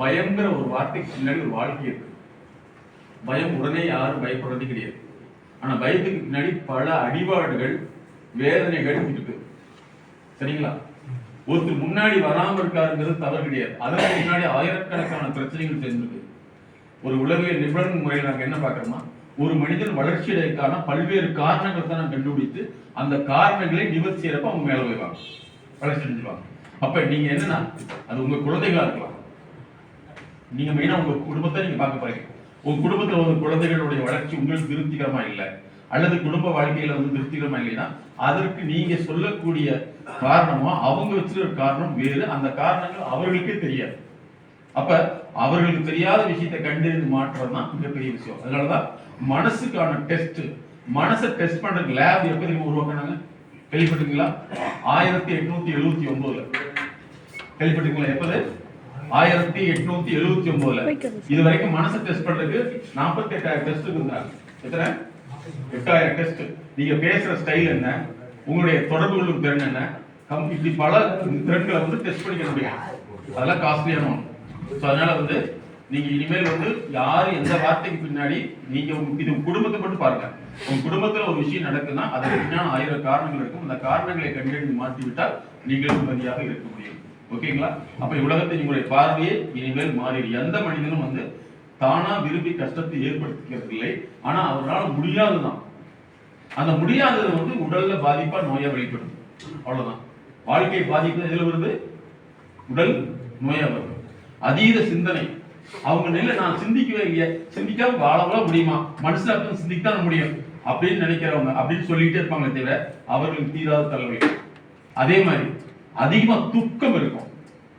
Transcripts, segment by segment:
பயங்கிற ஒரு வார்த்தைக்கு பின்னாடி ஒரு வாழ்க்கை இருக்கு. பயம் உடனே யாரும் பயப்படுறது கிடையாது. ஆனா பயத்துக்கு பின்னாடி பல அடிபாடுகள், வேதனைகள் இருக்கு. சரிங்களா? ஒருத்தர் முன்னாடி வராம இருக்காருங்கிறது தவறு கிடையாது. அதற்கு முன்னாடி ஆயிரக்கணக்கான பிரச்சனைகள் சேர்ந்துருக்கு. ஒரு உளவியல் நிபுணர் முறையில் நாங்க என்ன பார்க்கறோமா, ஒரு மனிதன் வளர்ச்சி அடைக்கான பல்வேறு காரணங்கள் தான் கண்டுபிடித்து அந்த காரணங்களை நிவர்த்தி செய்யறப்ப அவங்க மேல வைப்பாங்க, வளர்ச்சி அடைஞ்சிருவாங்க. அப்ப நீங்க என்னன்னா, அது உங்க குழந்தைகளா இருக்கலாம். நீங்க மெயினா உங்க குடும்பத்தை நீங்க பார்க்க போறீங்க. உங்க குடும்பத்துல ஒரு குழந்தைகளுடைய வளர்ச்சி உங்களுக்கு திருப்திகரமா இல்லை, அல்லது குடும்ப வாழ்க்கையில வந்து திருப்திகரமா இல்லைன்னா அதற்கு நீங்க சொல்லக்கூடிய காரணமோ அவங்க வச்சிருக்கிற காரணம் வேறு. அந்த காரணங்கள் அவர்களுக்கே தெரியாது. அப்ப அவர்களுக்கு தெரியாத விஷயத்தை கண்டறிந்து மாற்றம் தான் மிகப்பெரிய விஷயம். அதனாலதான் மனசுக்கான டெஸ்ட், மனசை டெஸ்ட் பண்றதுக்கு லேப் எப்ப தெரியுமா உருவாக்குனாங்க? கேள்விப்பட்டீங்களா? 1879 கேள்விப்பட்டீங்களா? எப்போது? 1879. இது வரைக்கும் மனசை டெஸ்ட் பண்றதுக்கு 48,000 டெஸ்ட் இருந்தாங்க. எத்தனை? 8,000 டெஸ்ட். நீங்க பேசுற ஸ்டைல் என்ன, உங்களுடைய தொடர்புகளுக்கு திறன் என்ன, இப்படி பல திறன்களை வந்து டெஸ்ட் பண்ணிக்க முடியும். அதெல்லாம் காஸ்ட்லியான ஒன்று. அதனால வந்து நீங்க இனிமேல் வந்து யாரு எந்த வார்த்தைக்கு பின்னாடி நீங்க இது குடும்பத்தை மட்டும் பாருங்க. உங்க குடும்பத்துல ஒரு விஷயம் நடக்குதுன்னா அதற்கு பின்னாடி 1000 காரணங்கள் இருக்கும். அந்த காரணங்களை கண்டறிந்து மாற்றிவிட்டால் நீங்கள் நிம்மதியாக இருக்க முடியும். ஓகேங்களா? அப்ப உலகத்தை உங்களுடைய பார்வையே இனிமேல் மாறி, எந்த மனிதனும் வந்து தானா விரும்பி கஷ்டத்தை ஏற்படுத்திக்கிறது இல்லை. ஆனா அவரால் முடியாதுதான். அந்த முடியாதது வந்து உடல்ல பாதிப்பா நோயா வெளிப்படும். அவ்வளவுதான். வாழ்க்கை பாதிப்பு எதுல வருது? உடல் நோயா வருது. அதீத சிந்தனை, அவங்க நிலை நான் சிந்திக்கவே இல்லையே, சிந்திக்காம வாழலாம் முடியுமா, மனுஷன் சிந்தித்தான் முடியும் அப்படின்னு நினைக்கிறவங்க அப்படின்னு சொல்லிட்டே இருப்பாங்க தவிர அவர்களுக்கு தீராத தலைவலி. அதே மாதிரி அதிகமா துக்கம் இருக்கும்.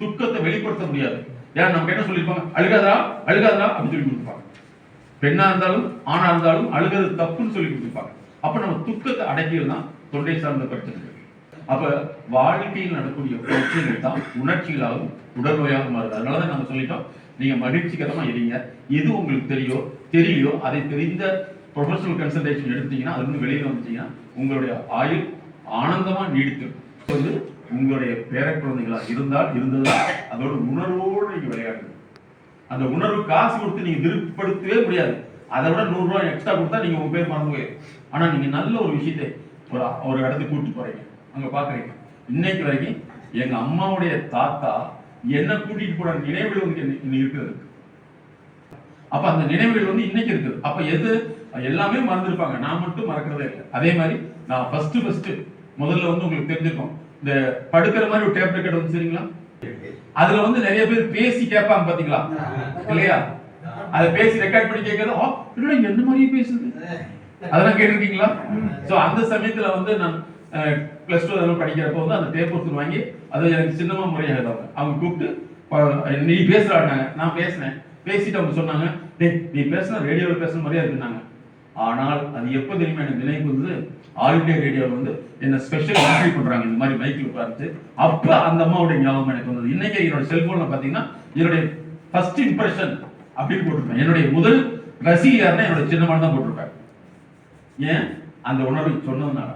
துக்கத்தை வெளிப்படுத்த முடியாது. ஏன்னா நம்ம என்ன சொல்லியிருப்பாங்க, அழுகாதா அழுகாதா அப்படின்னு சொல்லி கொடுத்துருப்பாங்க. பெண்ணா இருந்தாலும் ஆணா இருந்தாலும் அழுகிறது தப்புன்னு சொல்லி கொடுத்துருப்பாங்க. அப்ப நம்ம துக்கத்தை அடக்கியது தான் தொண்டை சார்ந்த பிரச்சனைகள். அப்ப வாழ்க்கையில் நடக்கூடிய பிரச்சனைகள் தான் உணர்ச்சிகளாகவும் உடல் நோயாக மாறுது. அதனாலதான் நம்ம சொல்லிட்டோம், நீங்க மகிழ்ச்சிகரமா இருங்க. எது உங்களுக்கு தெரியலையோ அதை தெரிந்த ப்ரொஃபஷனல் கன்சல்டேஷன் எடுத்தீங்கன்னா அது வந்து வெளியில வந்துட்டீங்கன்னா உங்களுடைய ஆயுள் ஆனந்தமா நீடித்து வந்து உங்களுடைய பேர குழந்தைகளா இருந்ததா அதோட உணர்வோடு நீங்க விளையாடுங்க. அந்த உணர்வு காசு கொடுத்து நீங்க திருப்திப்படுத்தவே முடியாது. அதை விட 100 ரூபாய் எக்ஸ்ட்ரா கொடுத்தா நீங்க உங்க பேர் மறந்து போயிடும். ஆனா நீங்க நல்ல ஒரு விஷயத்தை ஒரு இடத்துக்கு கூட்டிட்டு போறீங்க, அங்க பாக்குறீங்க. இன்னைக்கு வரைக்கும் எங்க அம்மாவுடைய தாத்தா என்ன கூட்டிட்டு போற நினைவுகள் வந்து இருக்குது. அப்ப அந்த நினைவுகள் வந்து இன்னைக்கு இருக்குது. அப்ப எது எல்லாமே மறந்துருப்பாங்க, நான் மட்டும் மறக்கிறதே இல்லை. அதே மாதிரி நான் ஃபர்ஸ்ட் முதல்ல வந்து உங்களுக்கு தெரிஞ்சிருக்கும், இந்த படுக்கிற மாதிரி ஒரு டேப் ரெக்கார்ட் வந்து சரிங்களா, அதுல வந்து நிறைய பேர் பேசி கேட்பாங்க பாத்தீங்களா இல்லையா? அதை பேசி ரெக்கார்ட் பண்ணி கேட்கறது எந்த மாதிரியே பேசுது, அதெல்லாம் கேட்டிருக்கீங்களா? சோ அந்த சமயத்துல வந்து நான் +2 அதெல்லாம் படிக்கிறப்ப வந்து அந்த டேப் ஒருத்தர் வாங்கி அதை எனக்கு சின்னமா முறையாக எழுதுவாங்க. அவங்க கூப்பிட்டு நீ பேசுறாங்க, நான் பேசினேன், பேசிட்டு அவங்க சொன்னாங்க, நீ பேசுனா ரேடியோவில் பேசுற மாதிரியா இருக்குன்னாங்க. ஆனால் அது எப்ப தெரியுமா எனக்கு நினைவு வந்து, ஆல் இண்டியா ரேடியோவில் வந்து என்ன ஸ்பெஷல் இன்டர்வியூ பண்றாங்க இந்த மாதிரி மைக்கில் பார்த்து, அப்ப அந்த அம்மாவுடைய ஞாபகம் எனக்கு வந்தது. இன்னைக்கு என்னோட செல்போன்ல பாத்தீங்கன்னா என்னுடைய ஃபர்ஸ்ட் இம்ப்ரெஷன் அப்படின்னு போட்டிருப்பேன். என்னுடைய முதல் ரசிகர்னா என்னோட சின்னமான தான் போட்டிருப்பேன். ஏன்? அந்த உணர்வை சொன்னதுனால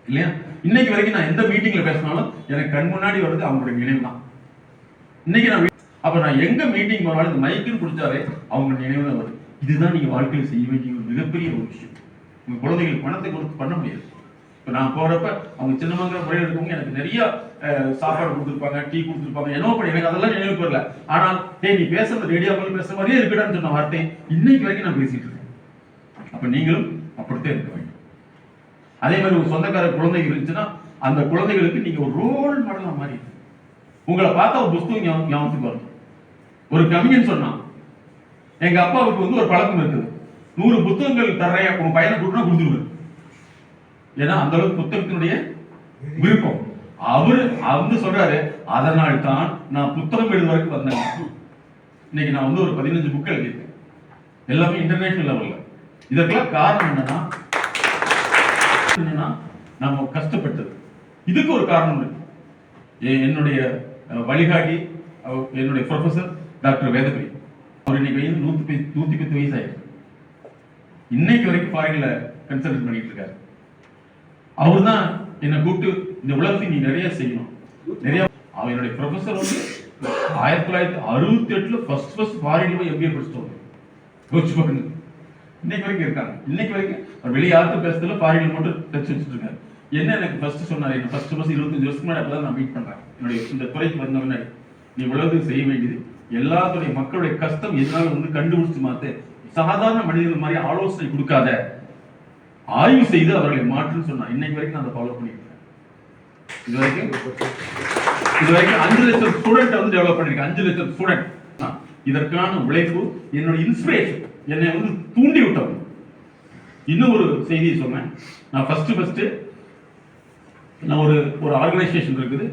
இல்லையா? இன்னைக்கு வரைக்கும் நான் எந்த மீட்டிங்ல பேசினாலும் எனக்கு கண் முன்னாடி வருது அவங்களுடைய நினைவு தான். இன்னைக்கு நான் எங்க மீட்டிங் போனாலும் இந்த மைக்குன்னு குடிச்சாலே அவங்க நினைவு தான் வருது. இதுதான் நீங்க வாழ்க்கையில் செய்ய வேண்டிய ஒரு மிகப்பெரிய ஒரு விஷயம். உங்க குழந்தைகளுக்கு பணத்தை கொடுத்து பண்ண முடியாது. இப்ப நான் போறப்ப அவங்க சின்னமங்கிற முறையில் இருக்கவங்க எனக்கு நிறைய சாப்பாடு கொடுத்துருப்பாங்க, டீ கொடுத்துருப்பாங்க, என்ன பண்ணி எனக்கு அதெல்லாம் நினைவுக்கு வரல. ஆனால் நீ பேசுறது ரேடியோவில் பேசுற மாதிரியே இருக்கடான்னு சொன்ன வார்த்தை இன்னைக்கு வரைக்கும் நான் பேசிட்டு இருக்கேன். அப்ப நீங்களும் அப்படித்தான் இருக்க வேண்டும். அதே மாதிரி உங்க சொந்தக்கார குழந்தைகள் இருந்துச்சுன்னா அந்த குழந்தைகளுக்கு நீங்க ஒரு ரோல் மாடலா மாதிரி உங்களை பார்த்தா ஒரு புஸ்தகம் ஞாபகத்துக்கு வரும். ஒரு கவிஞன் சொன்னான், எங்க அப்பாவுக்கு வந்து ஒரு பழக்கம் இருக்குது, 100 புத்தகங்கள் தர்றேன் உங்க பையனை கூட்டினா கொடுத்துருவேன். ஏன்னா அந்த அளவுக்கு புத்தகத்தினுடைய விருப்பம். அவரு வந்து சொல்றாரு, அதனால் தான் நான் புத்தகம் எழுத வரைக்கும் வந்தேன். இன்னைக்கு நான் வந்து ஒரு 15 புக் எழுதியிருக்கேன், எல்லாமே இன்டர்நேஷனல் லெவல்ல. இதற்கெல்லாம் காரணம் என்னன்னா நம்ம கஷ்டப்பட்டது. இதுக்கு ஒரு காரணம் இருக்கு. என்னுடைய வழிகாட்டி என்னுடைய ப்ரொஃபசர் டாக்டர் வேதபுரி, அவர் இன்னைக்கு 110 வயசு ஆயிருக்கு. இன்னைக்கு வரைக்கும் ஃபாரின்ல கன்சல்ட் பண்ணிட்டு இருக்காரு. அவர் தான் என்னை கூப்பிட்டு இந்த உலகத்தை நீ நிறைய செய்யணும், நிறைய. என்னுடைய ப்ரொஃபசர் வந்து 1968 ஃபர்ஸ்ட் ஃபாரின்ல போய் MBA படிச்சிட்டோம். யோசிச்சு பாருங்க. இன்னைக்கு வரைக்கும் இருக்காங்க. இன்னைக்கு வரைக்கும் வெளியாட்டு பேசுறதுல ஃபாரின்ல மட்டும் டச் வச்சுட்டு இருக்காரு. என்ன எனக்கு ஃபர்ஸ்ட் சொன்னாரு, என்ன ஃபர்ஸ்ட் 25 வருஷத்துக்கு முன்னாடி அப்பதான் நான் மீட் பண்றேன். என்னுடைய இந்த துறைக்கு வந்த முன்னாடி நீ உலகத்துக்கு செய்ய வேண்டியது எல்லாத்துடைய மக்களுடைய கஷ்டம் எதனால வந்து கண்டுபிடிச்சு மாத்து, சாதாரண மனிதர்கள் மாதிரி ஆலோசனை கொடுக்காத, ஆய்வு செய்து அவர்களை மாற்றுன்னு சொன்னார். இன்னைக்கு வரைக்கும் நான் அதை ஃபாலோ பண்ணிருக்கேன். இது வரைக்கும் 5 லட்சம் ஸ்டூடெண்ட் வந்து டெவலப் பண்ணிருக்கேன். 5 லட்சம் ஸ்டூடெண்ட். இதற்கான உழைப்பு என்னோட இன்ஸ்பிரேஷன், என்னை வந்து தூண்டி விட்டவங்க. இன்னும் ஒரு செய்தியை சொன்னேன். நான் ஃபர்ஸ்ட் நான் ஒரு ஆர்கனைசேஷன் இருக்குது,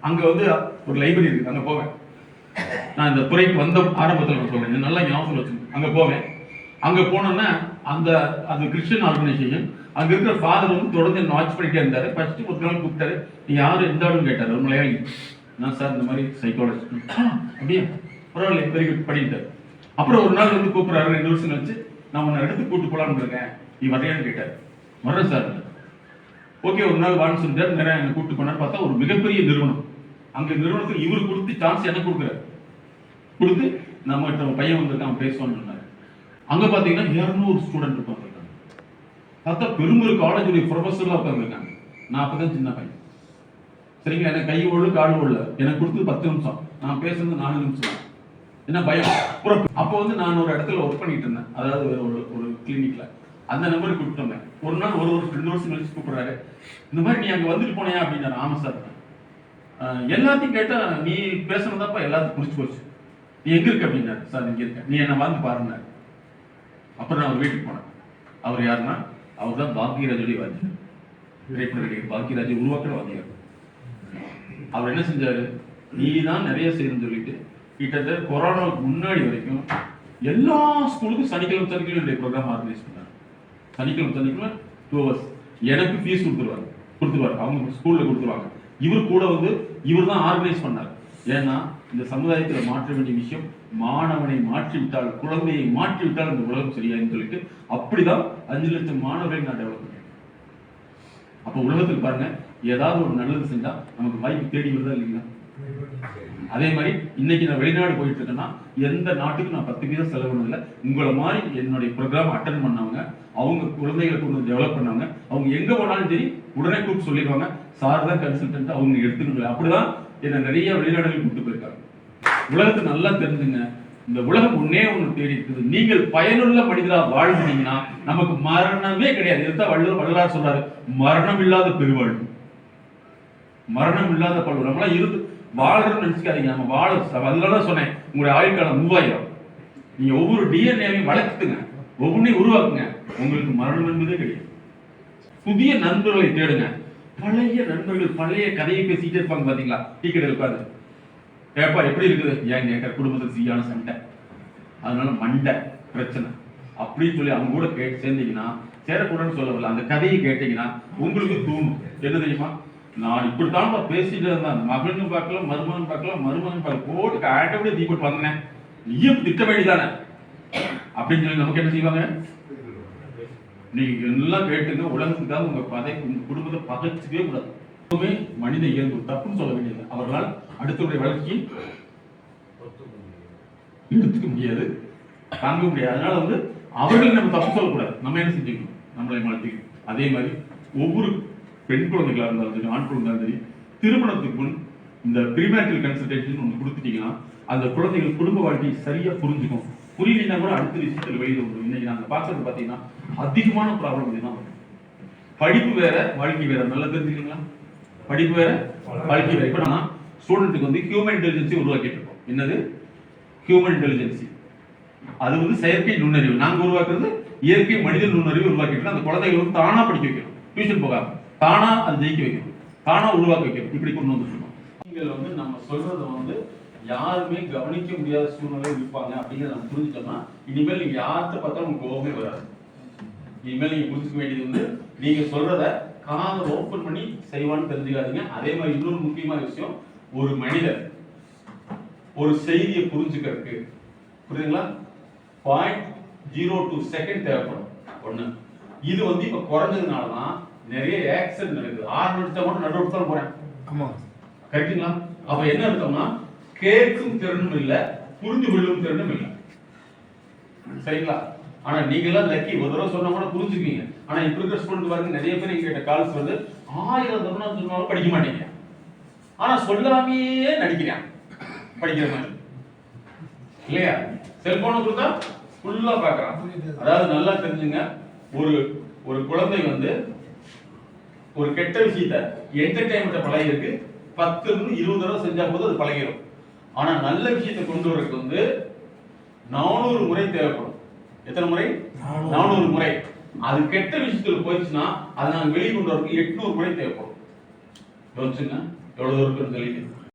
அங்க வந்து ஒரு லைப்ரரி இருக்கு, அங்க போவேன். நான் இந்த துறைக்கு வந்த ஆரம்பத்தில் நான் சொல்றேன், நல்லா ஞாபகம் வச்சுக்கணும். அங்க போவேன். அங்க போனோன்னா அது கிறிஸ்டியன் ஆர்கனைசேஷன். அங்க இருக்கிற ஃபாதர் வந்து தொடர்ந்து என்ன வாட்ச் பண்ணிட்டே இருந்தாரு. ஃபர்ஸ்ட் ஒரு நாள் கூப்பிட்டாரு, நீ யாரு எந்த ஆளுன்னு கேட்டாரு. ஒரு மலையாளி. நான் சார் இந்த மாதிரி சைக்காலஜிஸ்ட். அப்படியே பரவாயில்ல, வெரி குட் பண்ணிட்டாரு. அப்புறம் ஒரு நாள் வந்து கூப்பிடுறாரு, 2 வருஷம் கழிச்சு, நான் உன்னை இடத்துக்கு கூப்பிட்டு போலான்னு இருக்கேன், நீ வரையான்னு கேட்டாரு. வர்றேன் சார். ஓகே, ஒரு நாள் வான்னு சொல்லிட்டாரு. நிறைய என்னை கூப்பிட்டு போனார். பார்த்தா ஒரு மிகப்பெரிய நிறுவனம். அங்க நிறுவனத்துக்கு இவரு கொடுத்து சான்ஸ் எனக்கு கொடுக்குறாரு. கொடுத்து நம்ம பையன் வந்திருக்கான் பேசுவான்னு சொன்னாரு. அங்க பாத்தீங்கன்னா 200 ஸ்டூடெண்ட் உட்காந்துருக்காங்க. பார்த்தா பெரும்பெரு காலேஜுடைய ப்ரொஃபஸர்லாம் உட்காந்துருக்காங்க. நான் அப்பதான் சின்ன பையன். சரிங்களா, எனக்கு கை ஓடு காடு ஓடல. எனக்கு கொடுத்து 10 நிமிஷம், நான் பேசுறது 4 நிமிஷம். என்ன பயம். அப்போ வந்து நான் ஒரு இடத்துல ஒர்க் பண்ணிட்டு இருந்தேன், அதாவது ஒரு கிளினிக்ல. அந்த நம்பருக்கு கூப்பிட்டு வந்தேன். ஒரு நாள் 2 வருஷம் கழிச்சு கூப்பிடுறாரு. இந்த மாதிரி நீ அங்க வந்துட்டு போனியா அப்படின்னா, ஆமா சார். எல்லாத்தையும் கேட்டா நீ பேசுறதாப்பா எல்லாத்துக்கும் புடிச்சு போச்சு. நீ எங்க இருக்க அப்படின்னாரு. சார் இங்க இருக்க, நீ என்ன வந்து பாருங்க. அப்புறம் நான் அவர் வீட்டுக்கு போனேன். அவர் யாருன்னா, அவர் தான் பாக்கியராஜுடைய வாத்தியார். பாக்கியராஜை உருவாக்குற வாத்தியார். அவர் என்ன செஞ்சாரு, நீ தான் நிறைய செய்யணும்னு சொல்லிட்டு கிட்டத்தட்ட கொரோனாவுக்கு முன்னாடி வரைக்கும் எல்லா ஸ்கூலுக்கும் சனிக்கிழமை ப்ரோக்ராம் ஆர்கனைஸ் பண்ணாரு. சனிக்கிழமை 2 hours எனக்கு ஃபீஸ் கொடுத்துருவாரு. அவங்க ஸ்கூல்ல கொடுத்துருவாங்க. இவர் கூட வந்து இவர் தான் ஆர்கனைஸ் பண்ணார். ஏன்னா இந்த சமுதாயத்தில் மாற்ற வேண்டிய விஷயம், மாணவனை மாற்றிவிட்டால், குழந்தையை மாற்றிவிட்டால் இந்த உலகம் சரியான்னு சொல்லிட்டு அப்படிதான் 5 லட்சம் மாணவர்களை நான் டெவலப் பண்ணேன். அப்ப உலகத்துக்கு பாருங்க, ஏதாவது ஒரு நல்லது செஞ்சா நமக்கு வாய்ப்பு தேடி வருதா இல்லைங்களா? அதே மாதிரி இன்னைக்கு நான் வெளிநாடு போயிட்டு இருக்கேன்னா எந்த நாட்டுக்கு நான் 10 பைசா செலவு பண்ணதில்லை. உங்களை மாதிரி என்னுடைய ப்ரோக்ராம் அட்டன் பண்ணவங்க, அவங்க குழந்தைகளை கொண்டு டெவலப் பண்ணாங்க. அவங்க எங்க போனாலும் சரி உடனே கூப்பிட்டு சொல்லிடுவாங்க, சார் தான் கன்சல்டன்ட், அவங்க எடுத்துக்கணும். அப்படிதான் என்னை நிறைய வெளிநாடுகள் கூப்பிட்டு போயிருக்காங்க. உலகத்தை நல்லா தெரிஞ்சுங்க. இந்த உலகம் ஒன்னே ஒன்று தேடி இருக்குது. நீங்கள் பயனுள்ள மனிதரா வாழ்ந்தீங்கன்னா நமக்கு மரணமே கிடையாது. இதுதான் வள்ளலார் சொல்றாரு, மரணம் இல்லாத பெருவாழ்வு, மரணம் இல்லாத பல்வ. நம்மளாம் இருந்து வாழறோம்னு நினைச்சுக்காதீங்க. நம்ம வாழ, அதனாலதான் சொன்னேன், உங்களுடைய ஆயுள் காலம் 3000. நீங்க ஒவ்வொரு டிஎன்ஏவையும் வளர்த்துங்க, ஒவ்வொன்றையும் உருவாக்குங்க. உங்களுக்கு மரணம் என்பதே கிடையாது. புதிய நண்பர்களை தேடுங்க. பழைய நண்பர்கள் பழைய கதையை பேசிட்டே இருப்பாங்க பாத்தீங்களா, டீ கடையில் உட்காந்து. ஏப்பா எப்படி இருக்குது, ஏன் கேட்க, குடும்பத்துக்கு சீயான சண்டை, அதனால மண்டை பிரச்சனை அப்படின்னு சொல்லி அவங்க கூட சேர்ந்தீங்கன்னா, சேரக்கூடாதுன்னு சொல்லவில்லை, அந்த கதையை கேட்டீங்கன்னா உங்களுக்கு தூணும். என்ன தெரியுமா, நான் இப்படித்தான் பேசிட்டு இருந்தேன், மகனும் பார்க்கல, மருமகன் பார்க்கல, மருமகன் பார்க்கல, போட்டு ஆட்டோட தீ போட்டு வந்தேன், நீயும் திட்ட வேண்டியதானே அப்படின்னு சொல்லி நமக்கு என்ன செய்வாங்க. நீங்க எல்லாம் கேட்டுங்க. உலகத்துக்காக உங்க குடும்பத்தை பகைச்சிக்கவே கூடாது. எப்பவுமே மனித இயல்பு, தப்புன்னு சொல்ல வேண்டியது. அவர்களால் அடுத்தவருடைய வளர்ச்சியை எடுத்துக்க முடியாது, தாங்க முடியாது. அதனால வந்து அவர்கள் நம்ம தப்பு சொல்லக்கூடாது. நம்ம என்ன செஞ்சுக்கணும், நம்மளை மாற்றிக்கணும். அதே மாதிரி ஒவ்வொரு பெண் குழந்தைகளா இருந்தாலும் சரி, ஆண் குழந்தைகளும் சரி, திருமணத்துக்கு முன் இந்த ப்ரீமேரிட்டல் கன்சல்டேஷன் ஒன்று கொடுத்துட்டீங்கன்னா அந்த குழந்தைகள் குடும்ப வாழ்க்கையை சரியா புரிஞ்சுக்கும். புரியலன்னா கூட அடுத்த விஷயத்தில் வெளியில வரும். இன்னைக்கு நாங்க பார்க்கறது பாத்தீங்கன்னா அதிகமான ப்ராப்ளம் இதுதான். படிப்பு வேற, வாழ்க்கை வேற. நல்லா தெரிஞ்சுக்கீங்களா, படிப்பு வேற, வாழ்க்கை வேற. இப்ப நான் ஸ்டூடெண்ட்டுக்கு வந்து ஹியூமன் இன்டெலிஜென்சி உருவாக்கிட்டு இருக்கோம். என்னது ஹியூமன் இன்டெலிஜென்சி? அது வந்து செயற்கை நுண்ணறிவு. நாங்க உருவாக்குறது இயற்கை மனித நுண்ணறிவு உருவாக்கிட்டு அந்த குழந்தைகள் வந்து தானா படிக்க வைக்கணும், டியூஷன் போகாம தானா அது ஜெயிக்க வைக்கணும், தானா உருவாக்க வைக்கணும். இப்படி கொண்டு வந்துருக்கோம். நீங்கள் வந்து நம்ம சொல்றதை வந்து யாருமே கவனிக்க முடியாத சூழ்நிலை இருப்பாங்க அப்படிங்கிறத நம்ம புரிஞ்சுட்டோம்னா இனிமேல் நீங்க யார்கிட்ட பார்த்தாலும் உங்களுக்கு கோபமே வராது. இனிமேல் நீங்க புரிஞ்சுக்க வேண்டியது வந்து நீங்க சொல்றத காதை ஓப்பன் பண்ணி செய்வான்னு தெரிஞ்சுக்காதீங்க. அதே மாதிரி இன்னொரு முக்கியமான விஷயம், ஒரு மனிதர் ஒரு செய்தியை புரிஞ்சுக்கிறதுக்கு, புரியுதுங்களா, 0.02 செகண்ட் தேவைப்படும். ஒண்ணு இது வந்து இப்ப குறைஞ்சதுனாலதான் நிறைய ஆக்சிடென்ட் நடக்குது. 6 நிமிஷம் மட்டும் நடுவுக்கு தான் போறேன். ஆமா, கரெக்டுங்களா? அப்ப என்ன அர்த்தம்னா கேட்கும் திறனும் இல்ல, புரிந்து கொள்ளும் திறனும் இல்ல. சரிங்களா? ஆனா நீங்க எல்லாம் லக்கி, ஒரு தடவை சொன்னா கூட புரிஞ்சுக்குவீங்க. ஆனா இப்ப இருக்கிற ஸ்டூடெண்ட் பாருங்க, நிறைய பேர் எங்கிட்ட கால்ஸ் வந்து 1000 தடவை சொன்னாலும் படிக்க மாட்டீங்க. ஆனா சொல்லாமையே நடிக்கிறான் படிக்கிற மாதிரி இல்லையா? செல்போனை கொடுத்தா ஃபுல்லா பாக்குறான். அதாவது நல்லா தெரிஞ்சுங்க, ஒரு ஒரு குழந்தை வந்து ஒரு கெட்ட விஷயத்த என்டர்டைன்மெண்ட் பழகி இருக்கு, 10 இருந்து 20 தடவை செஞ்சா போது அது பழகிடும். ஆனா நல்ல விஷயத்தை கொண்டு வரதுக்கு வந்து 400 முறை தேவைப்படும். எத்தனை முறை? 400 முறை. அது கெட்ட விஷயத்துல போயிடுச்சுன்னா அதை நாங்க வெளியே கொண்டு வரதுக்கு 800 முறை தேவைப்படும். யோசிச்சுங்க எவ்வளவு தூரம் சொல்லிட்டு.